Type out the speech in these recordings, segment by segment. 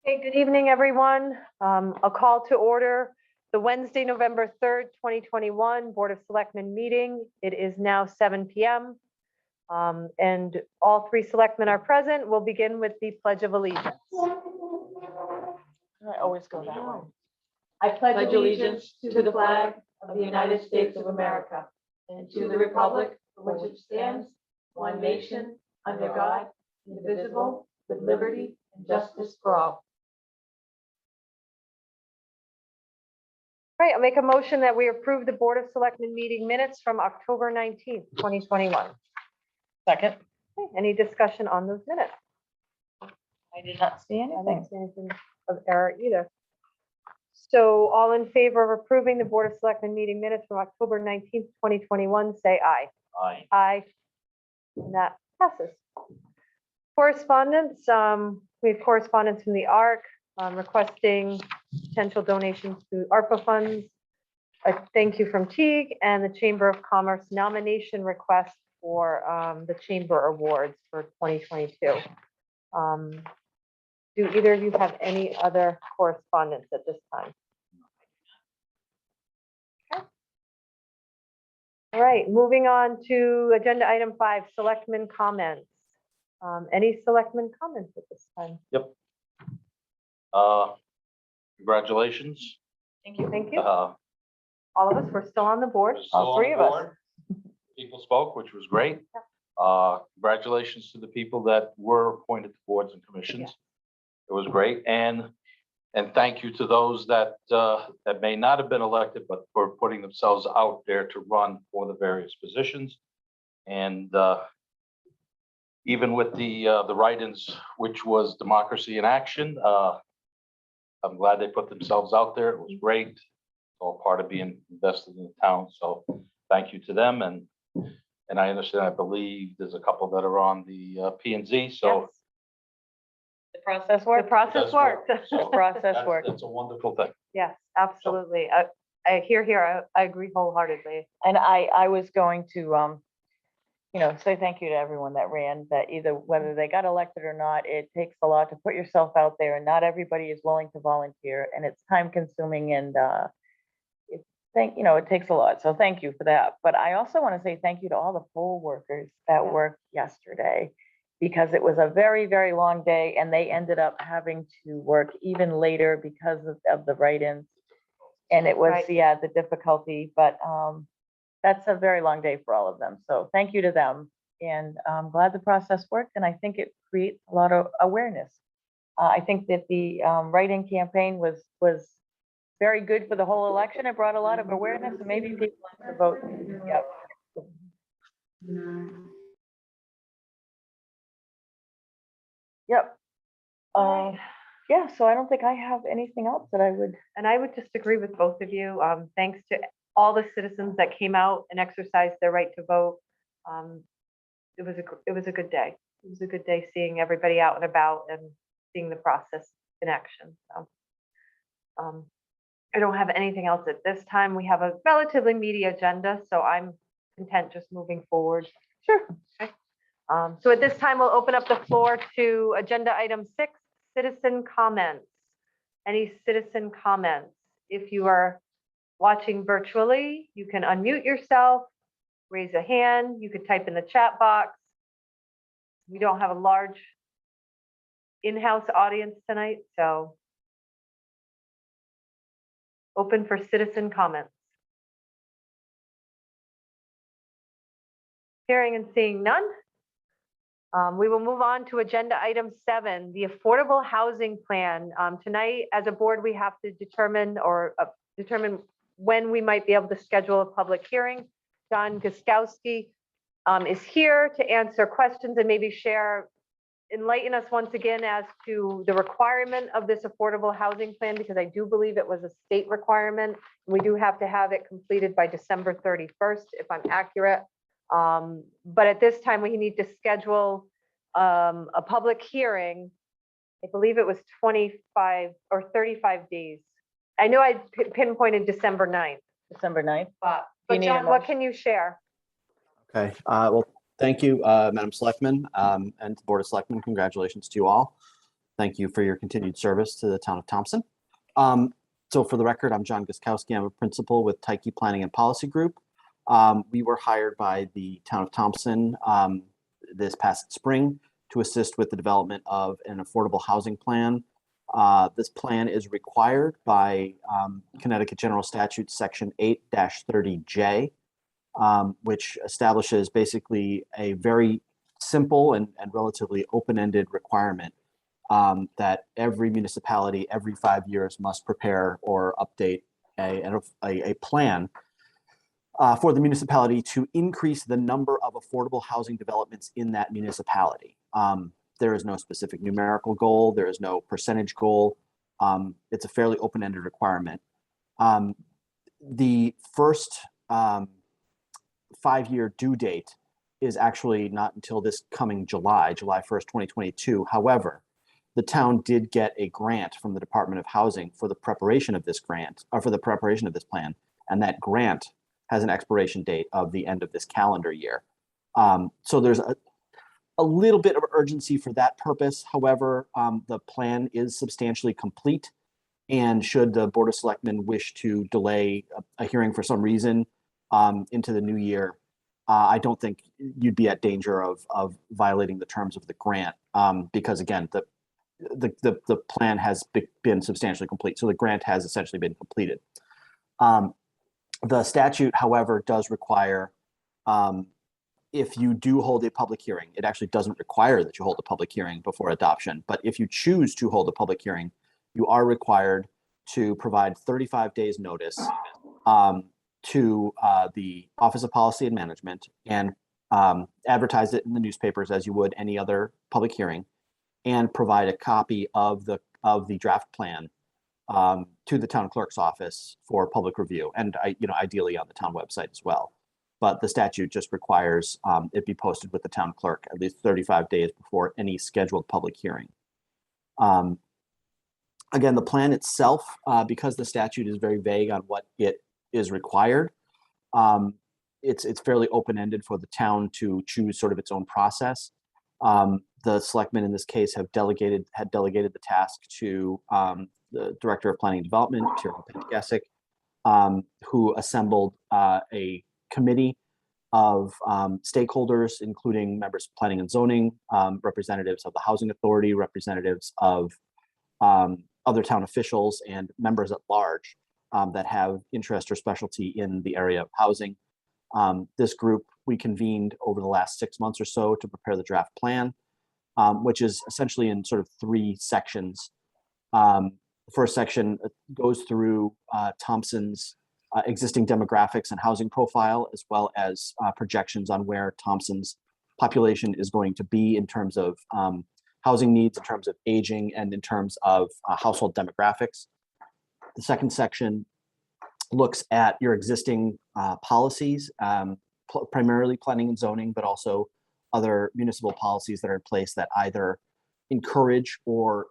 Okay, good evening, everyone. A call to order the Wednesday, November 3rd, 2021 Board of Selectmen meeting. It is now 7 p.m. And all three selectmen are present. We'll begin with the Pledge of Allegiance. I always go that way. I Pledge allegiance to the flag of the United States of America and to the republic for which it stands, one nation, under God, indivisible, with liberty and justice for all. All right, I'll make a motion that we approve the Board of Selectmen meeting minutes from October 19th, 2021. Second. Okay, any discussion on those minutes? I did not see I don't anything. see anything of error either. So all in favor of approving the Board of Selectmen meeting minutes from October 19th, 2021, say aye. Aye. Aye. And that passes. Correspondence, we have correspondence from the ARC requesting potential donations to ARPA funds. A thank you from Teague and the Chamber of Commerce nomination request for the Chamber Awards for 2022. Do either of you have any other correspondence at this time? Okay. All right, moving on to agenda item 5, selectmen comments. Any selectmen comments at this time? Yep. Congratulations. Thank you. Thank you. Uh, All of us, we're still on the board, still all on three the of us. board. People spoke, which was great. Yeah. Congratulations to the people that were appointed to boards and commissions. It was great. And thank you to those that may not have been elected, but for putting themselves out there to run for the various positions. And even with the write-ins, which was Democracy in Action, I'm glad they put themselves out there. It was great. It's all part of being invested in the town. So thank you to them. And I understand, I believe there's a couple that are on the P and Z. So Yes, The process the work. process does work. worked. So Process that's- work. That's a wonderful thing. Yes, absolutely. I hear, I agree wholeheartedly. And I was going to, say thank you to everyone that ran, that either whether they got elected or not, it takes a lot to put yourself out there and not everybody is willing to volunteer and it's time consuming and it takes a lot. So thank you for that. But I also want to say thank you to all the poll workers that Yeah. worked yesterday because it was a very, very long day and they ended up having to work even later because of the write-ins. And it was, Right. the difficulty, but that's a very long day for all of them. So thank you to them. And I'm glad the process worked. And I think it creates a lot of awareness. I think that the write-in campaign was very good for the whole election. It brought a lot of awareness and maybe people want to vote. Yep. Yep. Yeah, so I don't think I have anything else that I would. And I would just agree with both of you. Thanks to all the citizens that came out and exercised their right to vote. It was a good day. It was a good day seeing everybody out and about and seeing the process in action. So I don't have anything else at this time. We have a relatively meaty agenda, so I'm content just moving forward. Sure. Okay. So at this time, we'll open up the floor to agenda item 6, citizen comments. Any citizen comments? If you are watching virtually, you can unmute yourself, raise a hand, you could type in the chat box. We don't have a large in-house audience tonight, so open for citizen comments. Hearing and seeing none. We will move on to agenda item 7, the affordable housing plan. Tonight, as a board, we have to determine when we might be able to schedule a public hearing. John Guskowski is here to answer questions and maybe enlighten us once again as to the requirement of this affordable housing plan, because I do believe it was a state requirement. We do have to have it completed by December 31st, if I'm accurate. But at this time, we need to schedule a public hearing. I believe it was 25 or 35 days. I know I pinpointed December 9th, December 9th. but You need a John, what motion? can you share? Okay, well, thank you, Madam Selectman, and the Board of Selectmen. Congratulations to you all. thank you for your continued service to the town of Thompson. So for the record, I'm John Guskowski. I'm a principal with Tyke Planning and Policy Group. We were hired by the town of Thompson this past spring to assist with the development of an affordable housing plan. This plan is required by Connecticut General Statute Section 8-30J, which establishes basically a very simple and relatively open-ended requirement that every municipality every 5 years must prepare or update a plan for the municipality to increase the number of affordable housing developments in that municipality. There is no specific numerical goal. There is no percentage goal. It's a fairly open-ended requirement. The first 5-year due date is actually not until this coming July 1st, 2022. However, the town did get a grant from the Department of Housing for the preparation of this grant, or for the preparation of this plan, and that grant has an expiration date of the end of this calendar year. So there's a little bit of urgency for that purpose. However, the plan is substantially complete, and should the Board of Selectmen wish to delay a hearing for some reason into the new year, I don't think you'd be at danger of violating the terms of the grant, because again, the plan has been substantially complete. So the grant has essentially been completed. The statute, however, does require, if you do hold a public hearing, it actually doesn't require that you hold a public hearing before adoption. But if you choose to hold a public hearing, you are required to provide 35 days notice to the Office of Policy and Management, and advertise it in the newspapers as you would any other public hearing, and provide a copy of the draft plan to the town clerk's office for public review, and ideally on the town website as well. But the statute just requires it be posted with the town clerk at least 35 days before any scheduled public hearing. Again, the plan itself, because the statute is very vague on what it is required, it's fairly open-ended for the town to choose sort of its own process. The selectmen in this case had delegated the task to the Director of Planning and Development, Tyrell Pentigasic, who assembled a committee of stakeholders, including members of Planning and Zoning, representatives of the Housing Authority, representatives of other town officials, and members at large that have interest or specialty in the area of housing. This group we convened over the last 6 months or so to prepare the draft plan, which is essentially in sort of 3 sections. The first section goes through Thompson's existing demographics and housing profile, as well as projections on where Thompson's population is going to be in terms of housing needs, in terms of aging, and in terms of household demographics. The second section looks at your existing policies, primarily planning and zoning, but also other municipal policies that are in place that either encourage or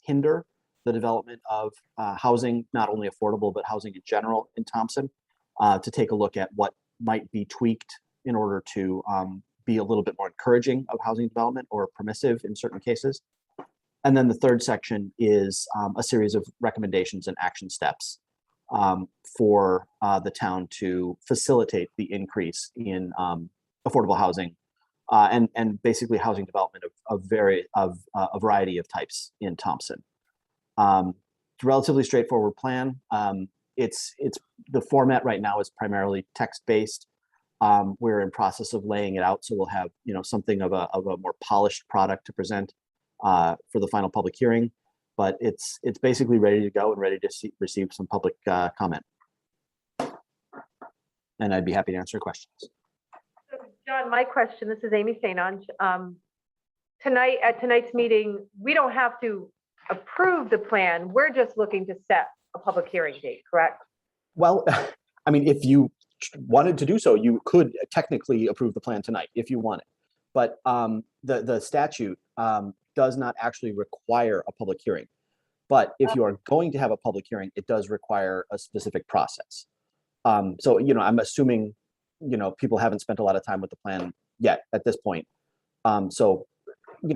hinder the development of housing, not only affordable, but housing in general in Thompson, to take a look at what might be tweaked in order to be a little bit more encouraging of housing development or permissive in certain cases. And then the third section is a series of recommendations and action steps for the town to facilitate the increase in affordable housing and basically housing development of a variety of types in Thompson. It's a relatively straightforward plan. It's the format right now is primarily text-based. We're in process of laying it out, so we'll have something of a more polished product to present for the final public hearing. But it's basically ready to go and ready to receive some public comment. And I'd be happy to answer questions. John, my question, this is Amy St. Ange. Tonight, at tonight's meeting, we don't have to approve the plan. We're just looking to set a public hearing date, correct? Well, I mean, if you wanted to do so, you could technically approve the plan tonight if you wanted. But the statute does not actually require a public hearing. But if you are going to have a public hearing, it does require a specific process. So, I'm assuming, people haven't spent a lot of time with the plan yet at this point. So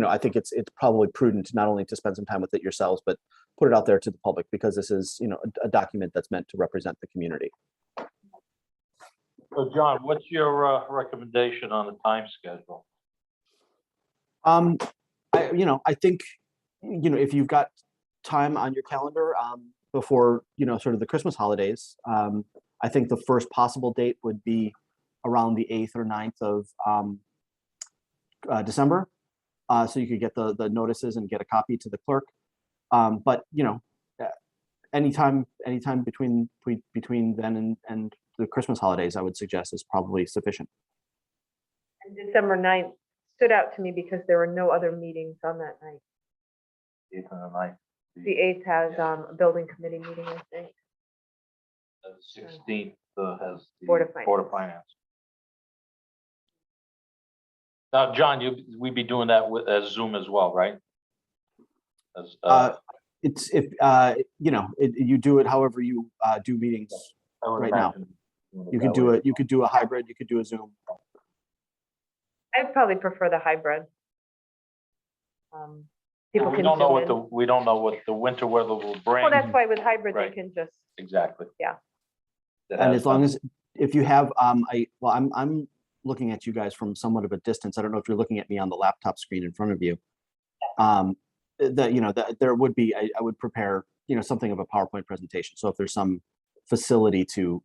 I think it's probably prudent not only to spend some time with it yourselves, but put it out there to the public because this is, a document that's meant to represent the community. So John, what's your recommendation on the time schedule? I think, if you've got time on your calendar, before, sort of the Christmas holidays, I think the first possible date would be around the 8th or 9th of December. So you could get the notices and get a copy to the clerk. But, anytime between then and the Christmas holidays, I would suggest is probably sufficient. And December 9th stood out to me because there were no other meetings on that night. 8th and the 9th. The 8th has a building committee meeting, I think. The 16th has the Board of Board of Finance. Now, John, we'd be doing that as Zoom as well, right? As, It's if you do it however you do meetings I would right now. imagine doing You that could do way. it. You could do a hybrid. You could do a Zoom. I'd probably prefer the hybrid. People We can don't know zoom what in. we don't know what the winter weather will bring. Well, that's why with hybrid, they Right. can just, Exactly. Yeah. That And has as long been- as if you have I'm looking at you guys from somewhat of a distance. I don't know if you're looking at me on the laptop screen in front of you. That there would be I would prepare something of a PowerPoint presentation. So if there's some facility to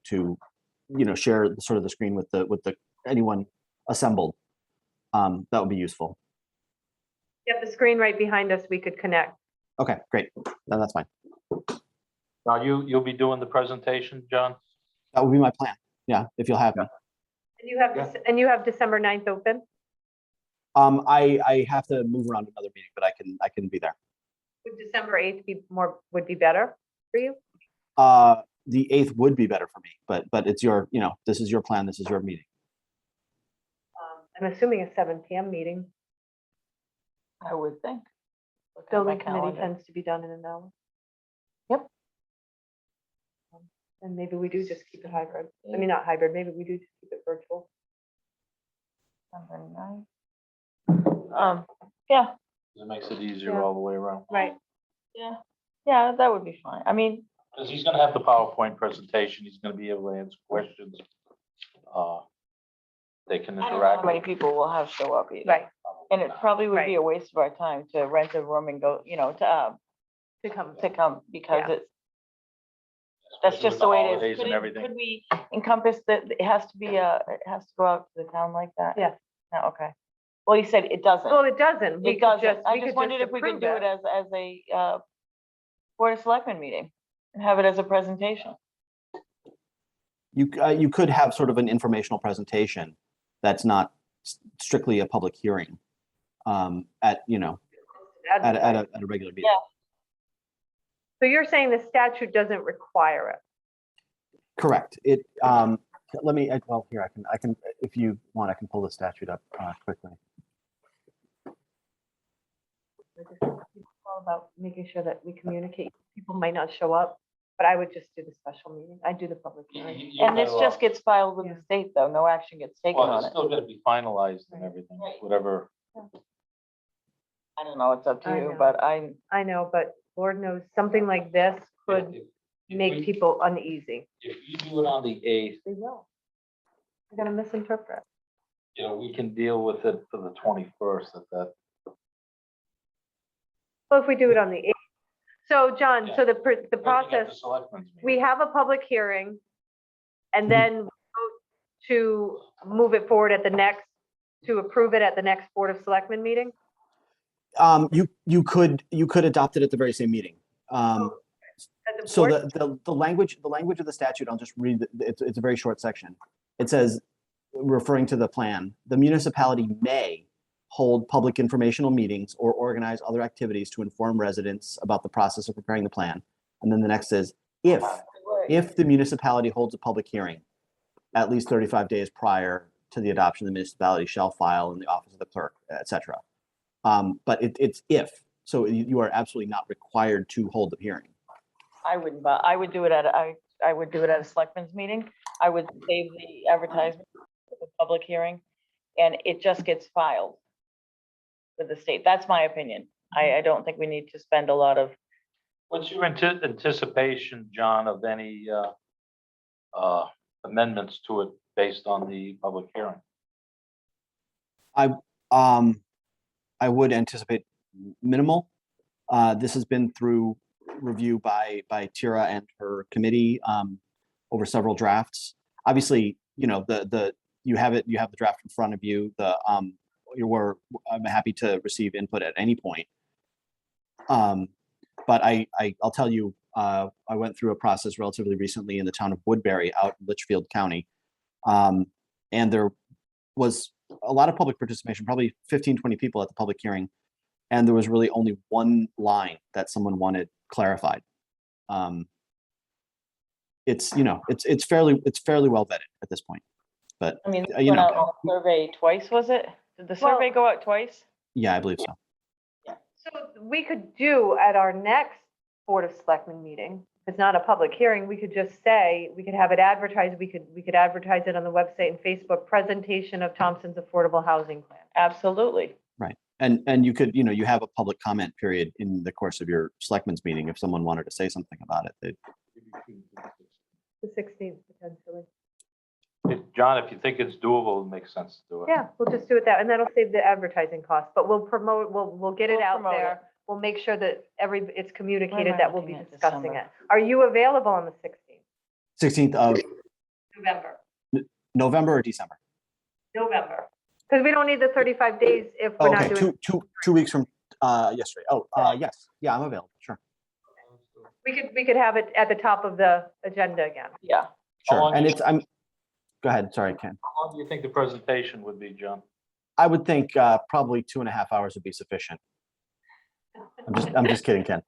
share sort of the screen with the anyone assembled, that would be useful. get the screen right behind us, we could connect. Okay, great. Then that's fine. Now you'll be doing the presentation, John? That would be my plan. Yeah, if you'll have me. And you have, and you have December 9th open? I have to move around another meeting, but I can be there. Would December 8th would be better for you? The 8th would be better for me, but it's your, this is your plan, this is your meeting. I'm assuming a 7 PM meeting. I would think. Look at my Building committee calendar. tends to be done in an hour. Yep. And maybe we do just keep it hybrid. I mean, not hybrid, maybe we do just keep it virtual. December 9th. Yeah, It makes it easier Yeah. all the way around. Right. yeah, that would be fine. I mean, Because he's gonna have the PowerPoint presentation, he's gonna be able to answer questions. They can I don't know interact. how many people will have show up either. Right, And it probably would be Right. a waste of our time to rent a room and go, to come. to come because Yeah. it's, that's Especially just with the way it holidays is. Could and everything. could we encompass that, it has to be it has to go out to the town like that? Yeah. No, okay. Well, you said it doesn't. Well, it doesn't. We It could doesn't. I we just could wondered if we could approve do it as a Board of Selectmen meeting and have it as a presentation. You could have sort of an informational presentation that's not strictly a public hearing at a regular meeting. Yeah. So you're saying the statute doesn't require it? Correct. It let me well here I can if you want I can pull the statute up quickly. It's all about making sure that we communicate. People might not show up, but I would just do the special meeting. I'd do the public hearing. And this just gets filed with Yeah. the state, though. No action gets taken Well, on it's it. still gonna be finalized and Right. everything, Right. whatever. I don't know, it's up to I you, know. but I know, but Lord knows, something like this could If make we- people uneasy. If you do it on the 8th, They will. They're gonna misinterpret. we can deal with it for the 21st at that. Well, if we do it on the 8th. So John, so the looking at the process, selectmen's meeting. we have a public hearing and Mhm. then vote to move it forward at the next, to approve it at the next Board of Selectmen meeting? You could adopt it at the very same meeting. As a So board? the language of the statute, I'll just read, it's a very short section. It says, referring to the plan, the municipality may hold public informational meetings or organize other activities to inform residents about the process of preparing the plan. And then the next is, if the municipality holds a public hearing at least 35 days prior to the adoption, the municipality shall file in the office of the clerk, et cetera. But it's if, so you are absolutely not required to hold the hearing. I wouldn't, but I would do it at a selectmen's meeting. I would save the advertisement for the public hearing, and it just gets filed. with the state. That's my opinion. I don't think we need to spend a lot of, What's your anticipation, John, of any amendments to it based on the public hearing? I would anticipate minimal. This has been through review by Tira and her committee over several drafts. Obviously, you know, you have the draft in front of you. I'm happy to receive input at any point. But I'll tell you, I went through a process relatively recently in the town of Woodbury out in Litchfield County. And there was a lot of public participation, probably 15, 20 people at the public hearing. And there was really only one line that someone wanted clarified. It's, you know, it's fairly well vetted at this point, but I mean, you went know, out on a survey twice, was it? Did the survey go out twice? yeah, I believe so. So we could do at our next Board of Selectmen meeting, if it's not a public hearing, we could just say, we could have it advertised, we could advertise it on the website and Facebook, presentation of Thompson's affordable housing plan. Absolutely. And you could, you know, you have a public comment period in the course of your selectmen's meeting. If someone wanted to say something about it, The 16th potentially. John, if you think it's doable, it makes sense to do it. Yeah, we'll just do it that, and that'll save the advertising cost, but we'll promote, we'll get it We'll out promote it. there. We'll make sure that it's communicated When am I that we'll be looking at discussing December? it. Are you available on the 16th? 16th of November, November or December? November. Because we don't need the 35 days if we're not Okay, doing, 2 weeks from yesterday. Yes, yeah, I'm available. Sure, we could have it at the top of the agenda again. Yeah. How sure. long And do it's go ahead. Sorry, Ken. How long do you think the presentation would be, John? I would think probably 2.5 hours would be sufficient. I'm just kidding, Ken.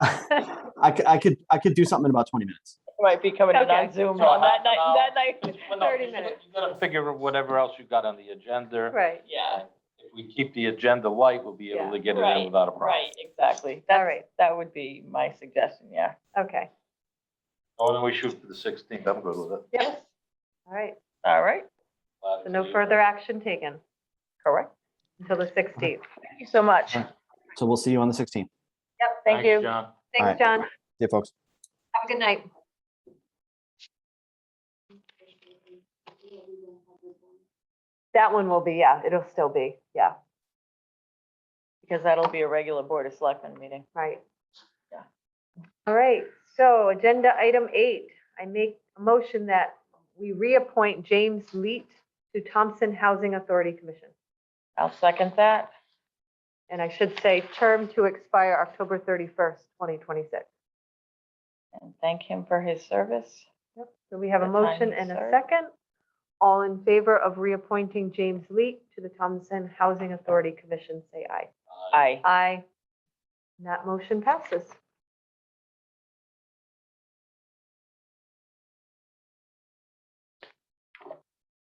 I could do something in about 20 minutes. Might be coming in Okay. on Zoom So on half that an hour. night. Well, no, 30 you gotta- minutes. You gotta figure whatever else you got on the agenda. Right, Yeah. If we keep the agenda light, we'll be able to get it in Right, without a problem. right, exactly. all right, That would be my suggestion, yeah. okay. Oh, then we shoot for the 16th. I'm good with it. Yes, all right, All right, Glad so no to- further action taken correct. until the 16th. Thank you so much. All So we'll see you on the 16th. Yep, Thank Thanks, you. John. All thanks, right. John. See you, folks. Have a good night. That one will be, yeah, it'll still be, yeah, Because that'll be a regular Board of Selectmen meeting. right. Yeah. All right, so agenda item 8, I make a motion that we reappoint James Leet to Thompson Housing Authority Commission. I'll second that. And I should say term to expire October 31st, 2026. And thank him for his service. Yep, so we have a The time motion he and a served. second. All in favor of reappointing James Leet to the Thompson Housing Authority Commission, say aye. Aye. Aye. And that motion passes.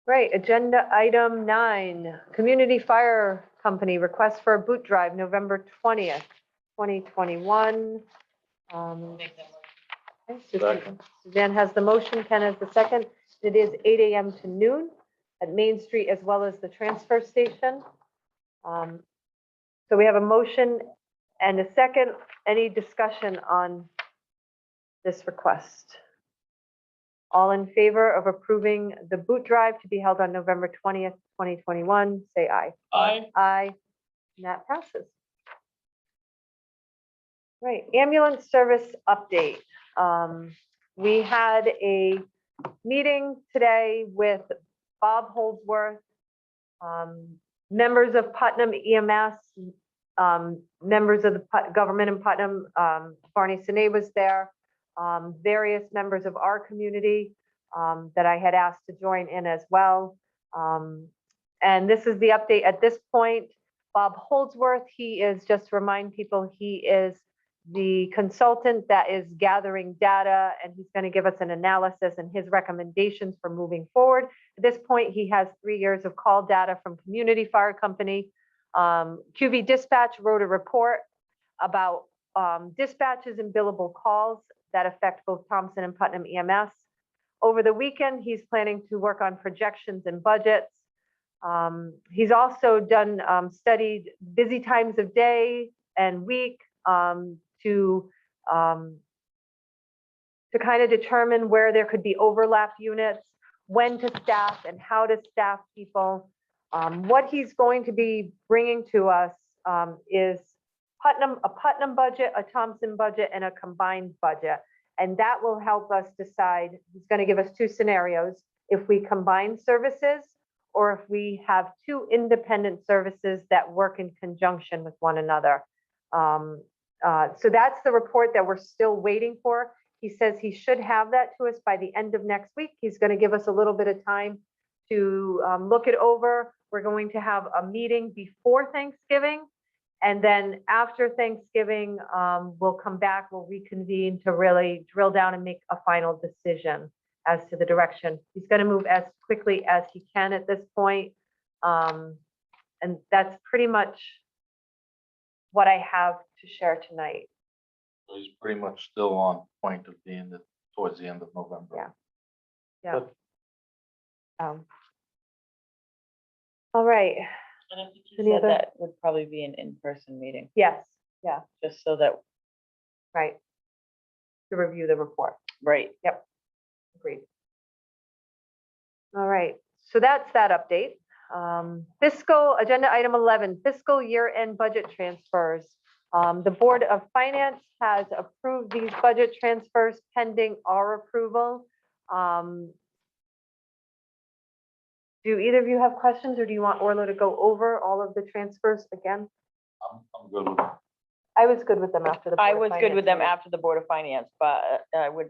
Right, agenda item 9, Community Fire Company request for a boot drive, November 20th, 2021. Okay, Second. Suzanne has the motion, Ken has the second. It is 8 AM to noon at Main Street as well as the transfer station. So we have a motion and a second. Any discussion on this request? All in favor of approving the boot drive to be held on November 20th, 2021, say aye. Aye. Aye, and that passes. Right, ambulance service update. We had a meeting today with Bob Holdsworth, members of Putnam EMS, members of the government in Putnam, Barney Sine was there, various members of our community that I had asked to join in as well. And this is the update at this point. Bob Holdsworth, he is, just to remind people, he is the consultant that is gathering data, and he's going to give us an analysis and his recommendations for moving forward. At this point, he has 3 years of call data from Community Fire Company. QV Dispatch wrote a report about dispatches and billable calls that affect both Thompson and Putnam EMS. Over the weekend, he's planning to work on projections and budgets. He's also done, studied busy times of day and week to kind of determine where there could be overlap units, when to staff and how to staff people. What he's going to be bringing to us is a Putnam budget, a Thompson budget, and a combined budget. And that will help us decide, he's going to give us two scenarios, if we combine services or if we have two independent services that work in conjunction with one another. So that's the report that we're still waiting for. He says he should have that to us by the end of next week. He's going to give us a little bit of time to look it over. We're going to have a meeting before Thanksgiving. And then after Thanksgiving, we'll come back, we'll reconvene to really drill down and make a final decision as to the direction. He's going to move as quickly as he can at this point. And that's pretty much what I have to share tonight. So he's pretty much still on point of being towards the end of November. Yeah. Good. All right, And I think Any you other- said that would probably be an in-person meeting, yes, yeah, just so that, right. To review the report, right. agreed. All right, so that's that update. Fiscal, agenda item 11, fiscal year-end budget transfers. The Board of Finance has approved these budget transfers pending our approval. Do either of you have questions, or do you want Orla to go over all of the transfers again? I'm good with it. I was good with them after the. I Board of was good with Finance them meeting. after the Board of Finance, but I would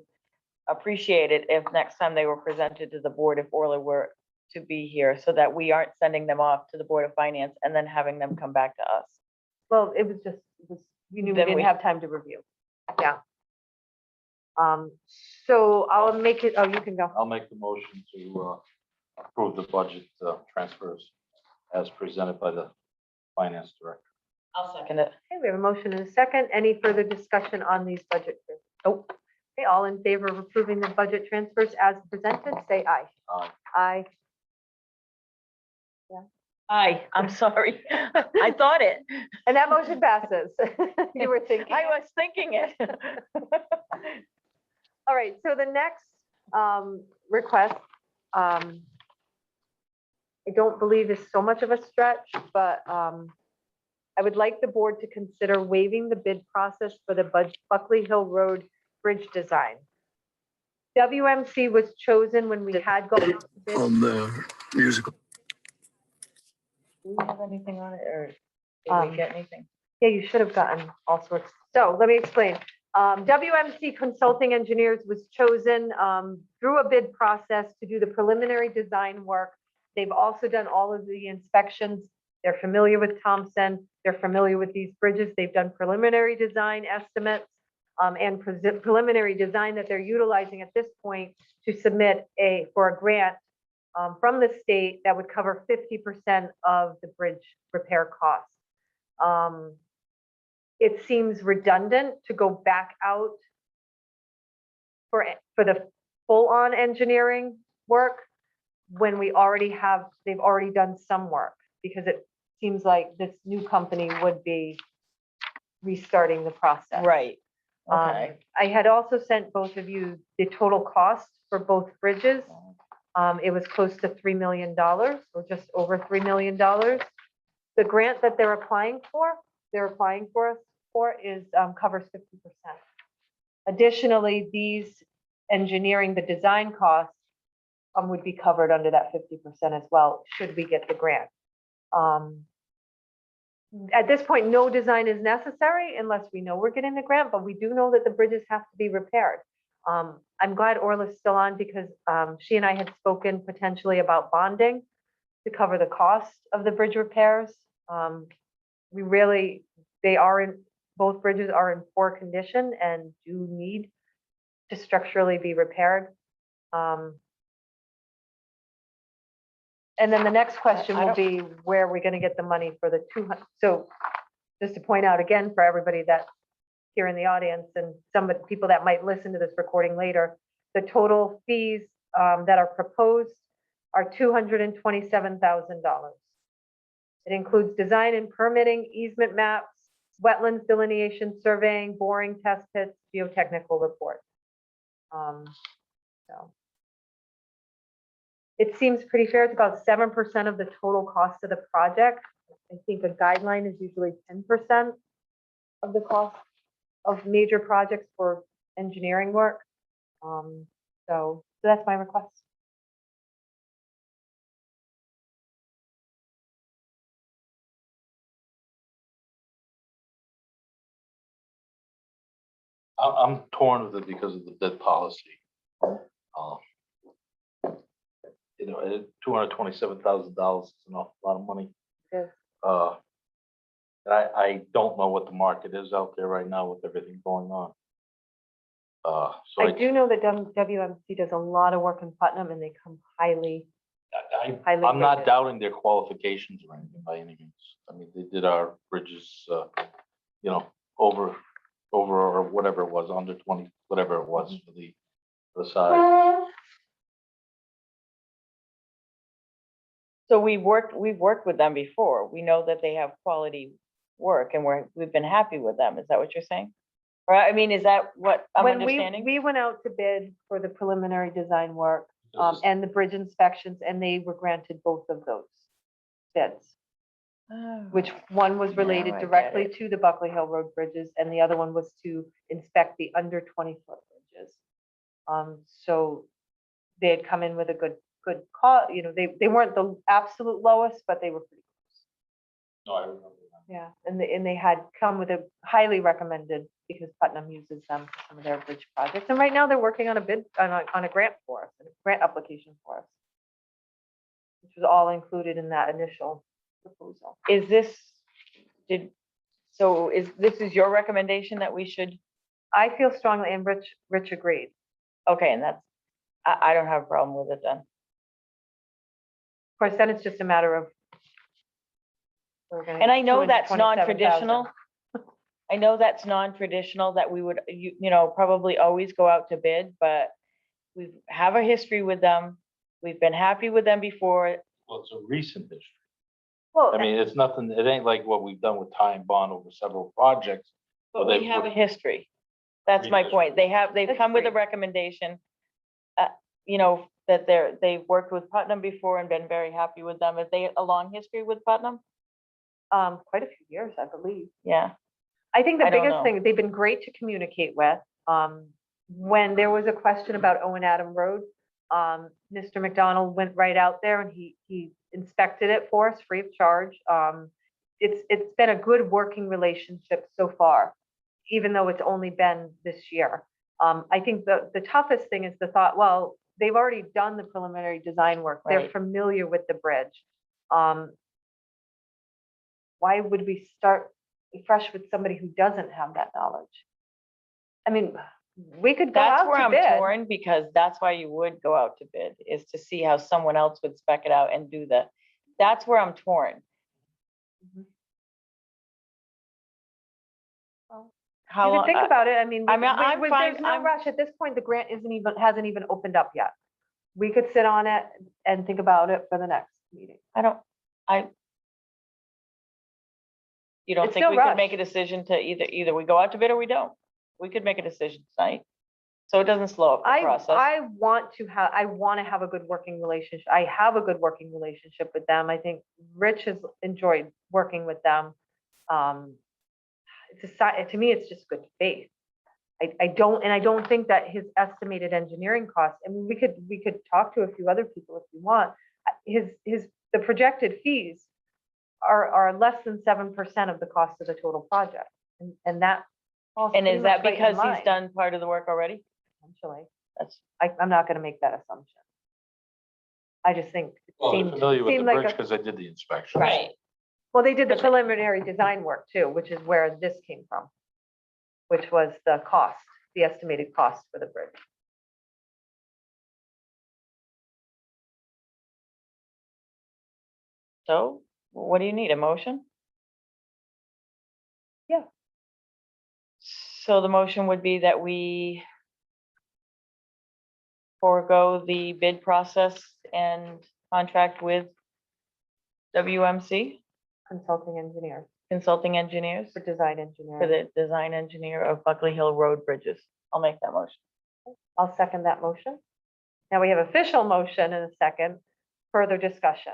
appreciate it if next time they were presented to the board, if Orla were to be here, so that we aren't sending them off to the Board of Finance and then having them come back to us. Well, it was just, we knew we Then didn't we- have time to review. Yeah. So I'll make it, oh, you can go. I'll make the motion to approve the budget transfers as presented by the finance director. I'll second it. Okay, we have a motion and a second. Any further discussion on these budget? Oh, okay, all in favor of approving the budget transfers as presented, say aye. Aye. Aye. Aye, I'm sorry. I thought it. And that motion passes. You were thinking. I it? was thinking it. All right, so the next request, I don't believe is so much of a stretch, but I would like the board to consider waiving the bid process for the Buckley Hill Road Bridge design. WMC was chosen when we had gone out to bid. On the musical. Do we have anything on it, or did we get anything? Yeah, you should have gotten all sorts. So let me explain. WMC Consulting Engineers was chosen through a bid process to do the preliminary design work. They've also done all of the inspections. They're familiar with Thompson. They're familiar with these bridges. They've done preliminary design estimates and preliminary design that they're utilizing at this point to submit for a grant from the state that would cover 50% of the bridge repair costs. It seems redundant to go back out for the full-on engineering work when we already have, they've already done some work, because it seems like this new company would be restarting the process. Right. Okay. I had also sent both of you the total cost for both bridges. It was close to $3 million, or just over $3 million. The grant that they're applying for is covers 50%. Additionally, these engineering, the design costs would be covered under that 50% as well, should we get the grant. At this point, no design is necessary unless we know we're getting the grant, but we do know that the bridges have to be repaired. I'm glad Orla's still on, because she and I had spoken potentially about bonding to cover the cost of the bridge repairs. Both bridges are in poor condition and do need to structurally be repaired. And then the next question will be, where are we going to get the money for the 200? So just to point out again for everybody that's here in the audience and some of the people that might listen to this recording later, the total fees that are proposed are $227,000. It includes design and permitting, easement maps, wetlands delineation, surveying, boring test pits, geotechnical report. So it seems pretty fair. It's about 7% of the total cost of the project. I think a guideline is usually 10% of the cost of major projects for engineering work. So that's my request. I'm torn with it because of the bid policy. Um, You know, $227,000 is an awful lot of money. Yes. I don't know what the market is out there right now with everything going on. So I do know that WMC does a lot of work in Putnam and they come highly highly I'm not rated. doubting their qualifications or anything by any means. I mean, they did our bridges, you know, over or whatever it was, under 20, whatever it was for the side. So we've worked with them before. We know that they have quality work and we've been happy with them. Is that what you're saying? Or, I mean, is that what I'm When understanding? we went out to bid for the preliminary design work, This is- and the bridge inspections, and they were granted both of those bids, Oh, which one was Now related I get directly it. to the Buckley Hill Road bridges, and the other one was to inspect the under 20-foot bridges. So they had come in with a good call, you know, they weren't the absolute lowest, but they were pretty close. No, I remember that. Yeah, and they had come with a highly recommended, because Putnam uses them for some of their bridge projects. And right now they're working on a bid, on a grant for us, a grant application for us, which was all included in that initial proposal. Is this, this is your recommendation that we should, I feel strongly, and Rich agreed. okay, and that's, I don't have a problem with it then. Of course, then it's just a matter of. we're gonna And I get know that's 227,000. non-traditional. I know that's non-traditional that we would, you know, probably always go out to bid, but we have a history with them. We've been happy with them before. Well, it's a recent history. Well, I mean, it's nothing, it ain't like what we've done with Time Bond over several projects. But Well, we they have a would- history. That's my point. They've That's come with a great. recommendation. You know, that they've worked with Putnam before and been very happy with them. Have they a long history with Putnam? quite a few years, I believe. Yeah, I think the I don't biggest know. thing, they've been great to communicate with. When there was a question about Owen Adam Road, Mr. McDonald went right out there and he inspected it for us free of charge. It's been a good working relationship so far, even though it's only been this year. I think the toughest thing is the thought, well, they've already done the preliminary design work. They're Right. familiar with the bridge. Why would we start fresh with somebody who doesn't have that knowledge? I mean, we could go That's out where to I'm bid. torn, because that's why you would go out to bid, is to see how someone else would spec it out and do that's where I'm torn. Mhm. Well, How You could long, think about it. I mean, I mean, I'm fine, there's no I'm- rush at this point. The grant hasn't even opened up yet. We could sit on it and think about it for the next meeting. you don't It's think no we could make a rush. decision to either we go out to bid or we don't? We could make a decision tonight. So it doesn't slow up the process. I want to have a good working relationship. I have a good working relationship with them. I think Rich has enjoyed working with them. To me, it's just good faith. I don't think that his estimated engineering costs, and we could talk to a few other people if you want. The projected fees are less than 7% of the cost of the total project. And that. falls And pretty is much that right in because he's line, done part of the work already? Essentially. That's, I'm not gonna make that assumption. I just think it Well, they're seemed familiar with the seemed like bridge a, because they did the inspection. well, they did the But they- preliminary design work too, which is where this came from, which was the cost, the estimated cost for the bridge. so what do you need, a motion? Yeah. So the motion would be that we forego the bid process and contract with WMC Consulting engineer Consulting Engineers for design for engineering. the design engineer of Buckley Hill Road bridges. I'll make that motion. I'll second that motion. Now we have official motion and a second. Further discussion.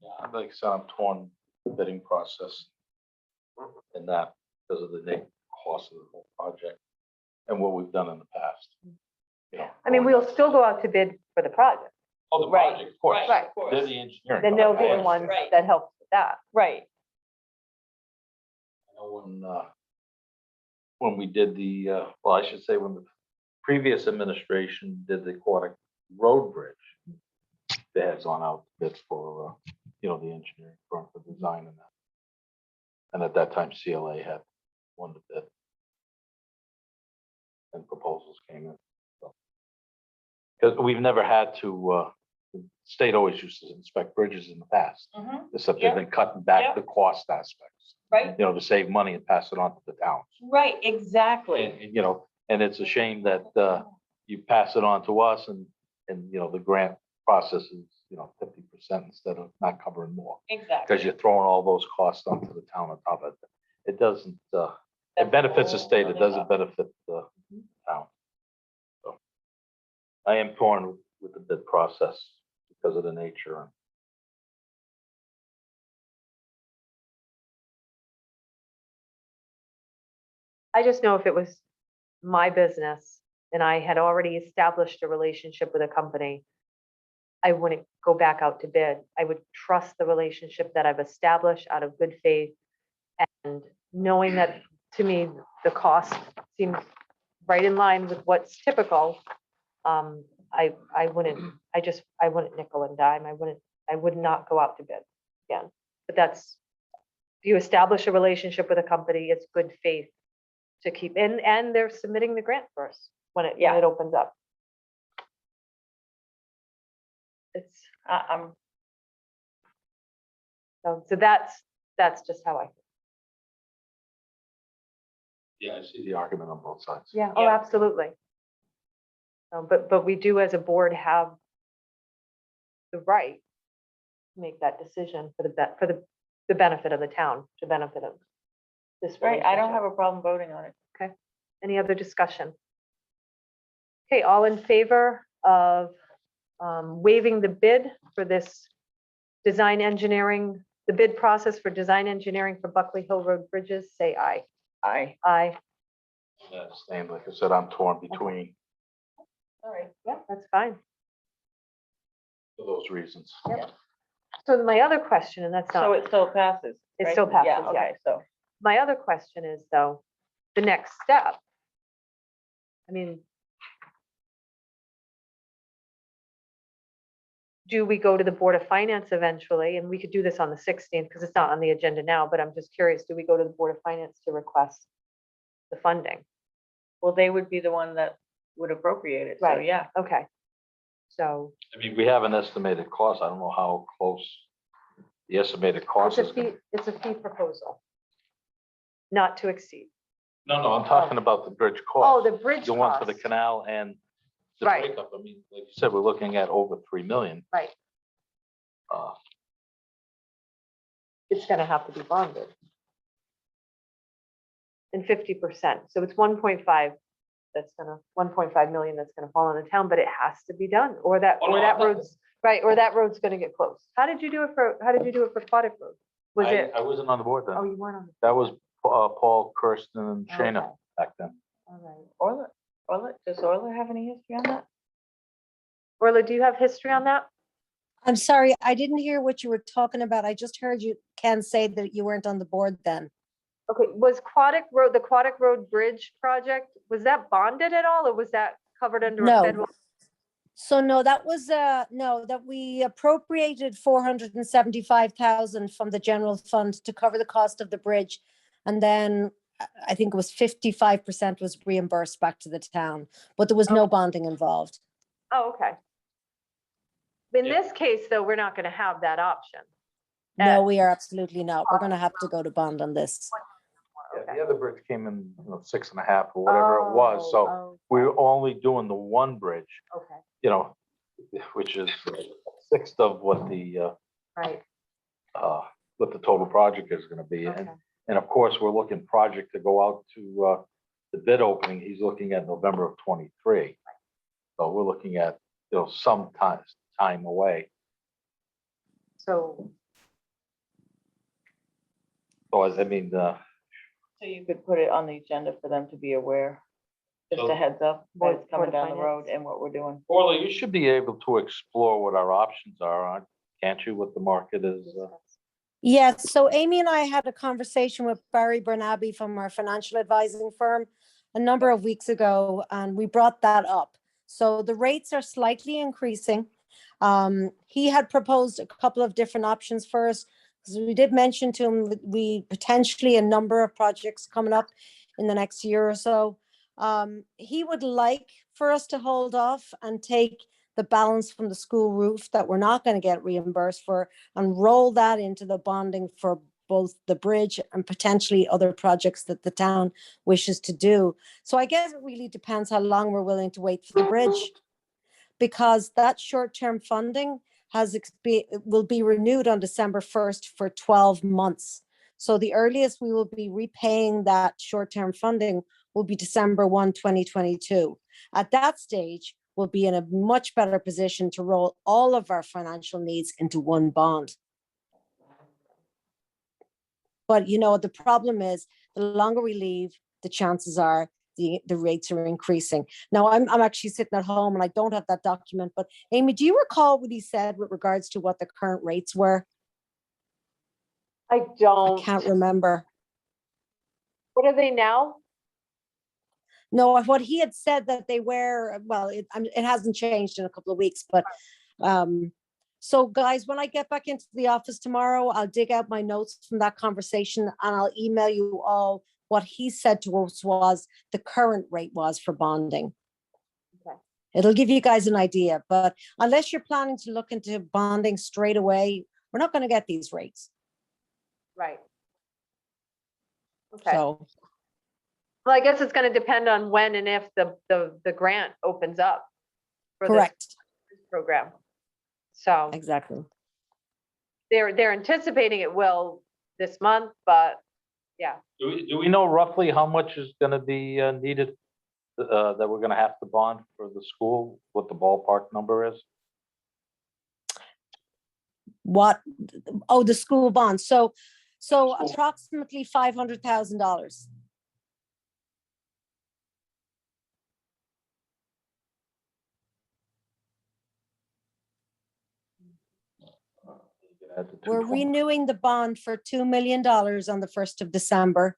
Yeah, like I said, I'm torn the bidding process and that because of the cost of the whole project and what we've done in the past. You know, I mean, going we'll still go out to bid for the project. Oh, the Right, project, of course. right, of course. They're the engineering. Then they'll be company. the ones Right. that help with that. Right. I know when we did the, well, I should say when the previous administration did the Aquatic Road Bridge, they had gone out bids for, the engineering firm for design and that. And at that time, CLA had won the bid. And proposals came in. Because we've never had to, the state always used to inspect bridges in the past, except they've been cutting back Yep. the cost aspects, Right, to save money and pass it on to the towns. right, exactly. And it's a shame that you pass it on to us and the grant process is, 50% instead of not covering more. Exactly. Because you're throwing all those costs onto the town on top of it. It doesn't, it benefits the state, it doesn't benefit the town. So I am torn with the bid process because of the nature. I just know if it was my business and I had already established a relationship with a company, I wouldn't go back out to bid. I would trust the relationship that I've established out of good faith. And knowing that, to me, the cost seems right in line with what's typical. I wouldn't nickel and dime. I would not go out to bid again. But that's, if you establish a relationship with a company, it's good faith to keep in, and they're submitting the grant first when it opens up. It's, so that's just how I feel. Yeah, I see the argument on both sides. Yeah, oh, Yeah. absolutely. But we do as a board have the right to make that decision for the benefit of the town, to benefit of this Right, I don't relationship. have a problem voting on it. Any other discussion? Okay, all in favor of waiving the bid for this design engineering, the bid process for design engineering for Buckley Hill Road bridges, say aye. Aye. Aye. Yeah, Stan, like I said, I'm torn between All right. Yeah, that's fine. for those reasons. Yep. So my other question, and that's So not, it still passes? It right? still passes, yeah. Okay, so, my other question is though, the next step. I mean, do we go to the Board of Finance eventually? And we could do this on the 16th because it's not on the agenda now, but I'm just curious, do we go to the Board of Finance to request the funding? well, they would be the one that would appropriate it, so Right. yeah. Okay. So I mean, we have an estimated cost. I don't know how close the estimated cost is. gonna be. it's a fee proposal. Not to exceed. No, I'm talking about the bridge Oh, cost. the bridge The one for the cost. canal and the Right. breakup. I mean, like you said, we're looking at over 3 million. Right. It's gonna have to be bonded. And 50%, so it's 1.5, 1.5 million that's gonna fall on the town, but it has to be done, or that Oh, no, I know. road's, right, or that road's gonna get closed. How did you do it for Aquatic Road? Was it, I wasn't on the board oh, then. you weren't on, That was Paul, Kirsten, and Shayna Okay. back then. all right. Orla, does Orla have any history on that? Orla, do you have history on that? I'm sorry, I didn't hear what you were talking about. I just heard you, Ken, say that you weren't on the board then. Okay, was the Aquatic Road Bridge project, was that bonded at all, or was that covered under a No. federal? So no, that was, no, that we appropriated 475,000 from the general fund to cover the cost of the bridge. And then I think it was 55% was reimbursed back to the town, but there was no Okay. bonding involved. Oh, okay. In Yeah. this case, though, we're not gonna have that option. No, we are absolutely not. We're gonna have to go to bond on this. Yeah, Okay. the other bridge came in, 6.5 or whatever it was. So Oh, we were only doing the one bridge, okay, which is a sixth of Right, what the total project is gonna be. okay. And of course, we're looking project to go out to, the bid opening, he's looking at November of 23. So we're looking at, some time away. So, So I mean, So you could put it on the agenda for them to be aware, just So- a heads up, Board- what it's coming Board of down the road Finance. and what we're doing. Orla, you should be able to explore what our options are, can't you, what the market is? Yes, so Amy and I had a conversation with Barry Bernabe from our financial advising firm a number of weeks ago, and we brought that up. So the rates are slightly increasing. He had proposed a couple of different options for us, because we did mention to him that we potentially a number of projects coming up in the next year or so. He would like for us to hold off and take the balance from the school roof that we're not going to get reimbursed for and roll that into the bonding for both the bridge and potentially other projects that the town wishes to do. So I guess it really depends how long we're willing to wait for the bridge, because that short-term funding will be renewed on December 1st for 12 months. So the earliest we will be repaying that short-term funding will be December 1, 2022. At that stage, we'll be in a much better position to roll all of our financial needs into one bond. But the problem is, the longer we leave, the chances are the rates are increasing. Now, I'm actually sitting at home and I don't have that document, but Amy, do you recall what he said with regards to what the current rates were? I I don't, can't remember. what are they now? No, what he had said that they were, well, it hasn't changed in a couple of weeks, but so guys, when I get back into the office tomorrow, I'll dig out my notes from that conversation and I'll email you all what he said to us was the current rate was for bonding. Okay. It'll give you guys an idea, but unless you're planning to look into bonding straight away, we're not going to get these rates. Right. Okay, So, well, I guess it's gonna depend on when and if the grant opens up for this correct, program. So exactly. they're anticipating it will this month, but yeah, Do we know roughly how much is gonna be needed, that we're gonna have to bond for the school, what the ballpark number is? What, oh, the school bond. So School. approximately $500,000. Add the We're 220. renewing the bond for $2 million on the 1st of December.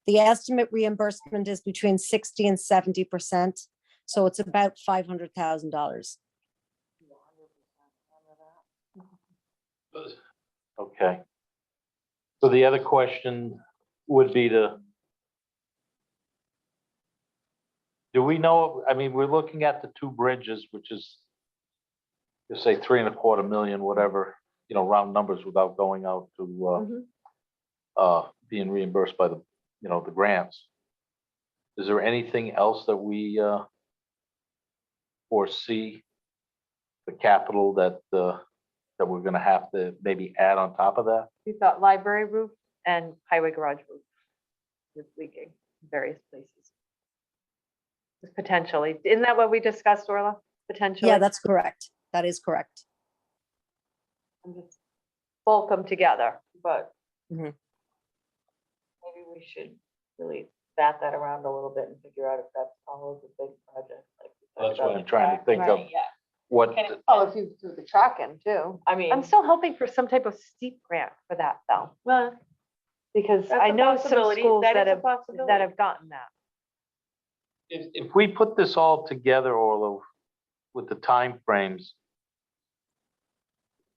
The estimate reimbursement is between 60 and 70%. So it's about $500,000. Okay. So the other question would be do we know, I mean, we're looking at the two bridges, which is, just say 3.25 million, whatever, round numbers without going out to, being reimbursed by the, the grants. Is there anything else that we, foresee the capital that we're gonna have to maybe add on top of that? we thought library roof and highway garage roof is leaking in various places. Potentially, isn't that what we discussed, Orla? Potentially? Yeah, that's correct. That is correct. And just bulk them together, but Maybe we should really bat that around a little bit and figure out if that's all of the big projects. Like we talked That's what about I'm the trying to track. think of. Right, yeah. What, Can it- oh, if you do the tracking too. I mean, I'm still hoping for some type of steep grant for that though, well, because that's I a know some possibility. schools That that is a have, possibility. that have gotten that. if we put this all together, Orlo, with the timeframes,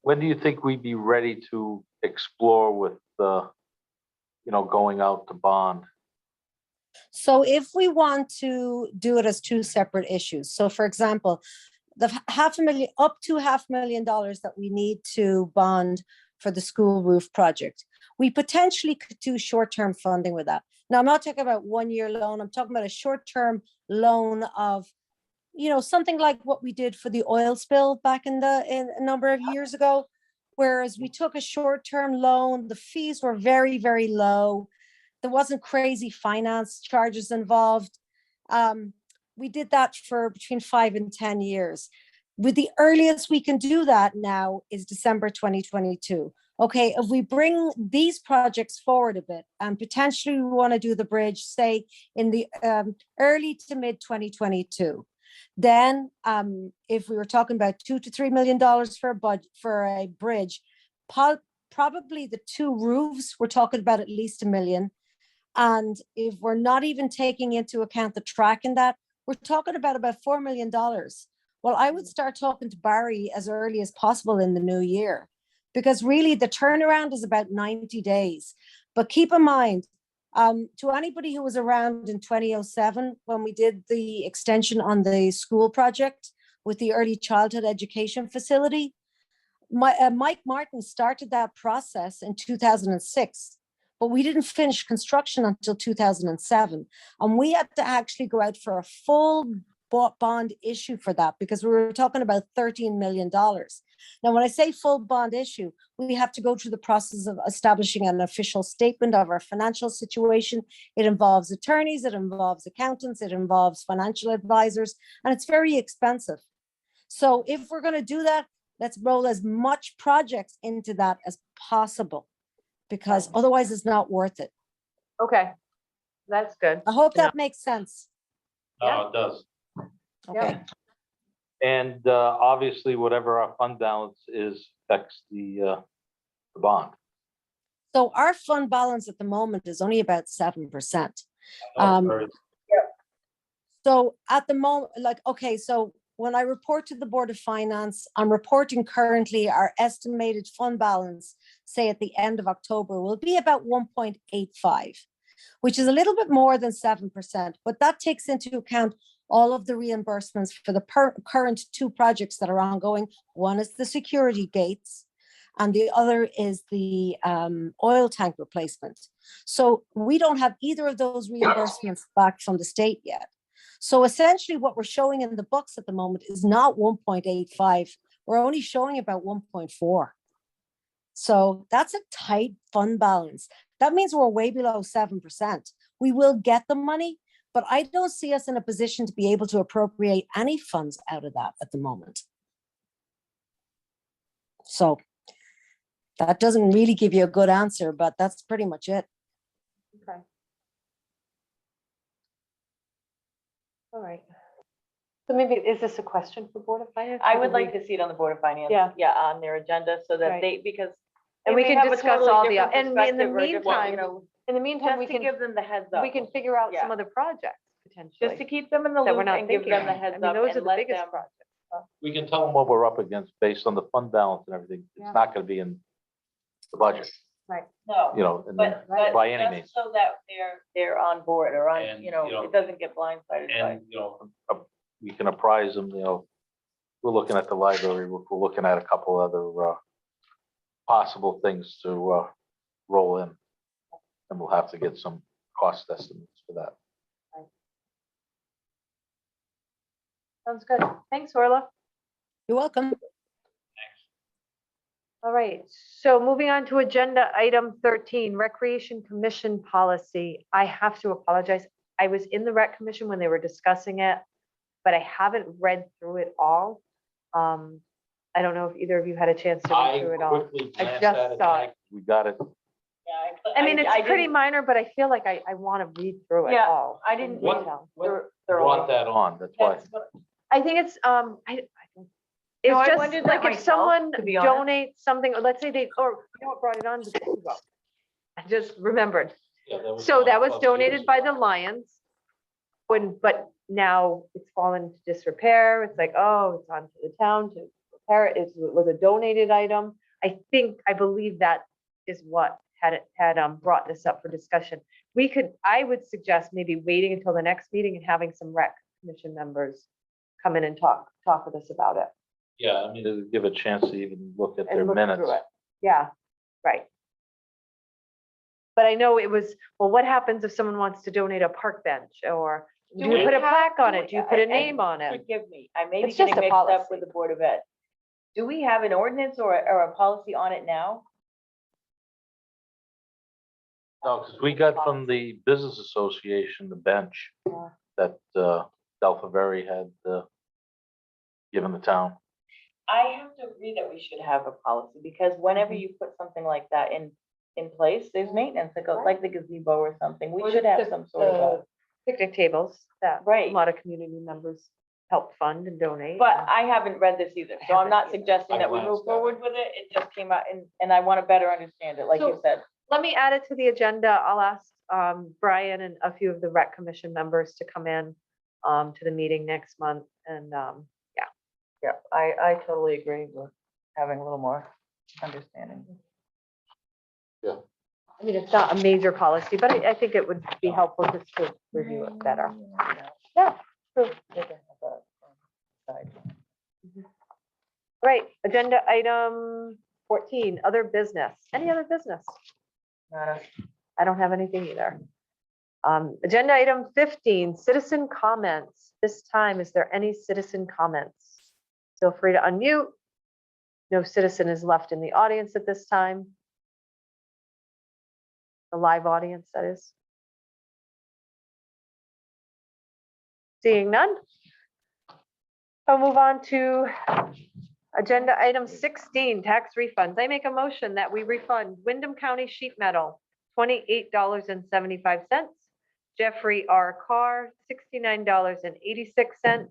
when do you think we'd be ready to explore with going out to bond? So if we want to do it as two separate issues, so for example, the $500,000, up to $500,000 that we need to bond for the school roof project, we potentially could do short-term funding with that. Now, I'm not talking about 1 year loan. I'm talking about a short-term loan of something like what we did for the oil spill back in a number of years ago, whereas we took a short-term loan, the fees were very, very low. There wasn't crazy finance charges involved. We did that for between 5 and 10 years. With the earliest we can do that now is December 2022. Okay, if we bring these projects forward a bit and potentially we want to do the bridge, say in the early to mid 2022, then if we were talking about $2 to $3 million for a budget for a bridge, probably the two roofs, we're talking about at least $1 million. And if we're not even taking into account the track in that, we're talking about $4 million. Well, I would start talking to Barry as early as possible in the new year, because really the turnaround is about 90 days. But keep in mind, to anybody who was around in 2007, when we did the extension on the school project with the early childhood education facility, Mike Martin started that process in 2006, but we didn't finish construction until 2007. And we had to actually go out for a full bond issue for that, because we were talking about $13 million. Now, when I say full bond issue, we have to go through the process of establishing an official statement of our financial situation. It involves attorneys, it involves accountants, it involves financial advisors, and it's very expensive. So if we're going to do that, let's roll as much projects into that as possible, because otherwise it's not worth it. Okay, that's good. I hope to know. that makes sense. No, it does. Okay. And obviously, whatever our fund balance is affects the bond. So our fund balance at the moment is only about 7%. Oh, very- So at the moment, okay, so when I report to the Board of Finance, I'm reporting currently our estimated fund balance, say at the end of October, will be about 1.85, which is a little bit more than 7%, but that takes into account all of the reimbursements for the current two projects that are ongoing. One is the security gates, and the other is the oil tank replacement. So we don't have either of those reimbursements back from the state yet. So essentially what we're showing in the books at the moment is not 1.85. We're only showing about 1.4. So that's a tight fund balance. That means we're way below 7%. We will get the money, but I don't see us in a position to be able to appropriate any funds out of that at the moment. So that doesn't really give you a good answer, but that's pretty much it. Okay. All right. So maybe, is this a question for Board of Finance? I would like to see it on the Board of Finance. Yeah. Yeah, on their agenda, so that Right. they, because. And they we may can have a discuss totally all the, different and in the perspective or different, meantime, you know, in the meantime, we just to can, give them the heads up. we can figure out some Yeah. other projects Just to potentially keep them in the that we're loop not and give thinking them the of. heads I mean, up those are and the let biggest them. projects. We can tell them what we're up against based on the fund balance and everything. Yeah. It's not going to be in the budget, No, you know, and but, by any just means. so that they're on board or on, And, you know, you know, it doesn't get blindsided by. And, you know, we can apprise them, you know, we're looking at the library, we're looking at a couple other possible things to roll in. And we'll have to get some cost estimates for that. Sounds good. Thanks, Orla. You're welcome. All right, so moving on to agenda item 13, Recreation Commission policy. I have to apologize. I was in the Rec Commission when they were discussing it, but I haven't read through it all. I don't know if either of you had a chance to read through it all. quickly I glanced just at it, saw Mike. it. We got it. Yeah, I mean, it's pretty didn't- minor, but I feel like I want to read through it Yeah, all. I in didn't- detail. What thoroughly. brought that on? That's why. That's what- I think it's, it's No, I just wondered like that if myself, someone to be honest. donates something, or let's say they, or you know what brought it on? I just remembered. Yeah, So that was donated by the Lions. But now it's fallen into disrepair. It's like, oh, it's on to the town to repair it. It was a donated item. I believe that is what had brought this up for discussion. I would suggest maybe waiting until the next meeting and having some Rec Commission members come in and talk with us about it. Yeah, I mean, it'll give a chance to even look at their And look minutes. through it. Yeah, right. But I know it was, well, what happens if someone wants to donate a park bench or Do you put a plaque on it? Do you put a I- name on it? Forgive me, I may be It's just getting a mixed up policy. with the Board of Ed. Do we have an ordinance or a policy on it now? No, because we got from the Business Association, the bench Yeah. that Delphaveri had given the town. I have to agree that we should have a policy, because whenever Mhm. you put something like that in place, there's maintenance, like the gazebo or something, we Or should the- have the- some sort of a. Picnic tables that a Right. lot of community members help fund and donate. But I haven't read this either, so I'm not haven't either. suggesting that we I move glanced at it. forward with it, it just came out, and I want to better understand it, like you So- said. Let me add it to the agenda. I'll ask Brian and a few of the rec commission members to come in to the meeting next month and Yeah, I totally agree with having a little more understanding. I mean, it's not a major policy, but I think it would be helpful just to review it better. Yeah. true. Right, agenda item 14, other business. Any other business? I don't have anything either. Agenda item 15, citizen comments. This time, is there any citizen comments? Feel free to unmute. No citizen is left in the audience at this time. The live audience, that is. Seeing none. I'll move on to agenda item 16, tax refunds. I make a motion that we refund Wyndham County Sheet Metal, $28.75. Jeffrey R. Carr, $69.86.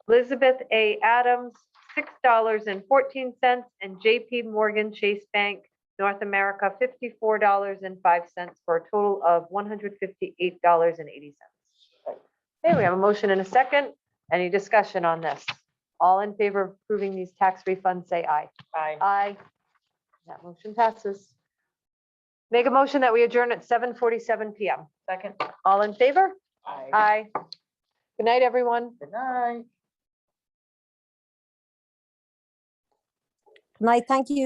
Elizabeth A. Adams, $6.14, and JP Morgan Chase Bank, North America, $54.05 for a total of $158.80. Okay, we have a motion and a second. Any discussion on this? All in favor of approving these tax refunds, say aye. Aye. That motion passes. Make a motion that we adjourn at 7:47 PM. Second. All in favor? Aye. Aye. Good night, everyone. Good night. Night, thank you.